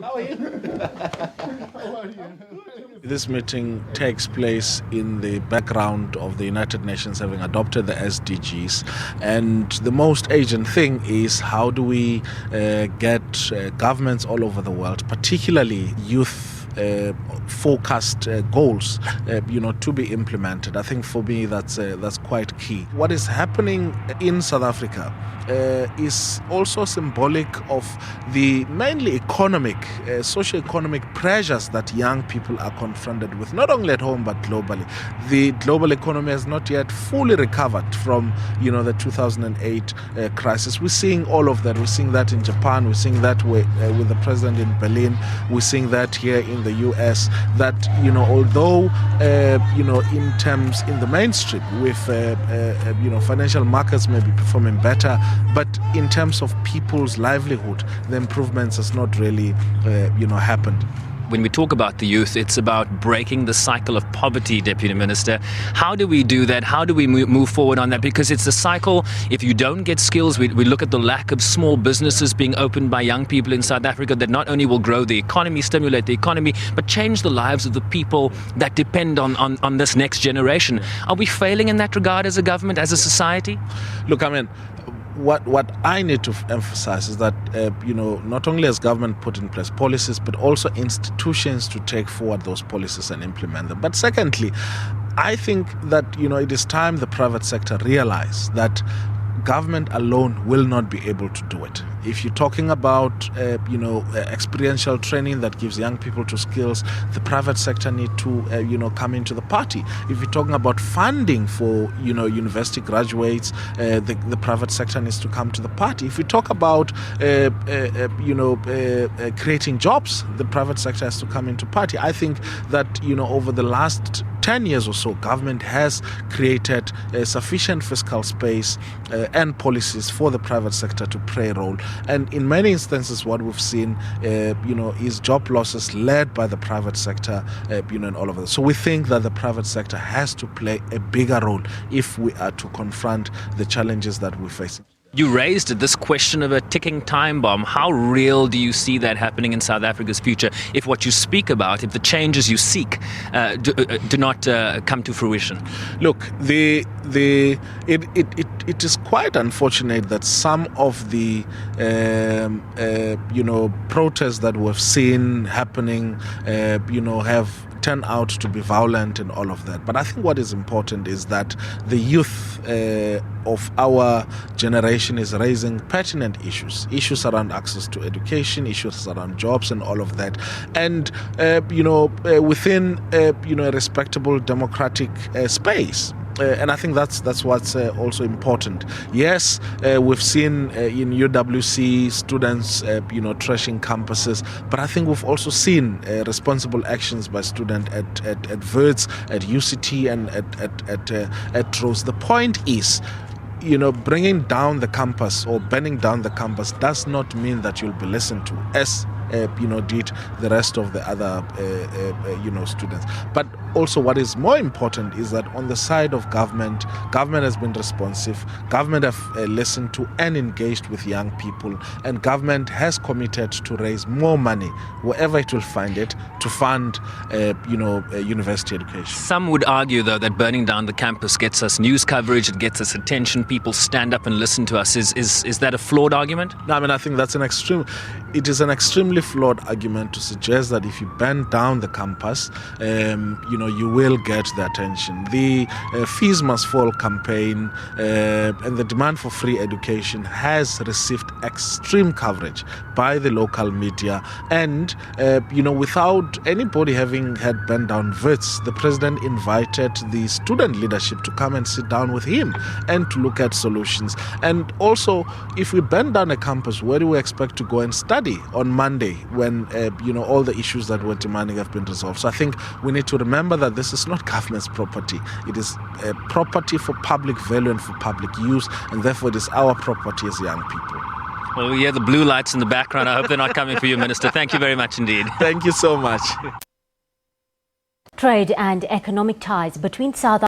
How are you? How are you? This meeting takes place in the background of the United Nations having adopted the SDGs, and the most urgent thing is how do we get governments all over the world, particularly youth focused goals, to be implemented. I think for me that's quite key. What is happening in South Africa is also symbolic of the mainly economic, socio-economic pressures that young people are confronted with, not only at home but globally. The global economy has not yet fully recovered from, the 2008 crisis. We're seeing all of that. We're seeing that in Japan. We're seeing that with the president in Berlin. We're seeing that here in the US. That although in the mainstream with financial markets may be performing better, but in terms of people's livelihood, the improvements has not really happened. When we talk about the youth, it's about breaking the cycle of poverty, Deputy Minister. How do we do that? How do we move forward on that? Because it's a cycle. If you don't get skills, we look at the lack of small businesses being opened by young people in South Africa that not only will grow the economy, stimulate the economy, but change the lives of the people that depend on this next generation. Are we failing in that regard as a government, as a society? Look, what I need to emphasize is that, not only has government put in place policies, but also institutions to take forward those policies and implement them. But secondly, I think that, it is time the private sector realize that government alone will not be able to do it. If you're talking about, experiential training that gives young people to skills, the private sector need to, come into the party. If you're talking about funding for, university graduates, the private sector needs to come to the party. If we talk about, creating jobs, the private sector has to come into party. I think that, over the last 10 years or so, government has created sufficient fiscal space and policies for the private sector to play a role. And in many instances, what we've seen, is job losses led by the private sector, and all of that. So we think that the private sector has to play a bigger role if we are to confront the challenges that we're facing. You raised this question of a ticking time bomb. How real do you see that happening in South Africa's future if what you speak about, if the changes you seek do not come to fruition? Look, it is quite unfortunate that some of the protests that we've seen happening have turned out to be violent and all of that. But I think what is important is that the youth of our generation is raising pertinent issues around access to education, issues around jobs and all of that. And, within, a respectable democratic space. And I think that's what's also important. Yes, we've seen in UWC students, trashing campuses, but I think we've also seen responsible actions by students at Wits, at UCT, and at Rose. The point is, bringing down the campus or burning down the campus does not mean that you'll be listened to, as did the rest of the other students. But also what is more important is that on the side of government has been responsive, government have listened to and engaged with young people, and government has committed to raise more money wherever it will find it to fund university education. Some would argue though that burning down the campus gets us news coverage, it gets us attention, people stand up and listen to us. Is that a flawed argument? No, I think that's it is an extremely flawed argument to suggest that if you burn down the campus, you will get the attention. The Fees Must Fall campaign and the demand for free education has received extreme coverage by the local media, and without anybody having had burned down Wits, the president invited the student leadership to come and sit down with him and to look at solutions. And also, if we burn down a campus, where do we expect to go and study on Monday when all the issues that we're demanding have been resolved? So I think we need to remember that this is not government's property. It is property for public value and for public use, and therefore it is our property as young people. Well, we hear the blue lights in the background. I hope they're not coming for you, Minister. Thank you very much indeed. Thank you so much. Trade and economic ties between South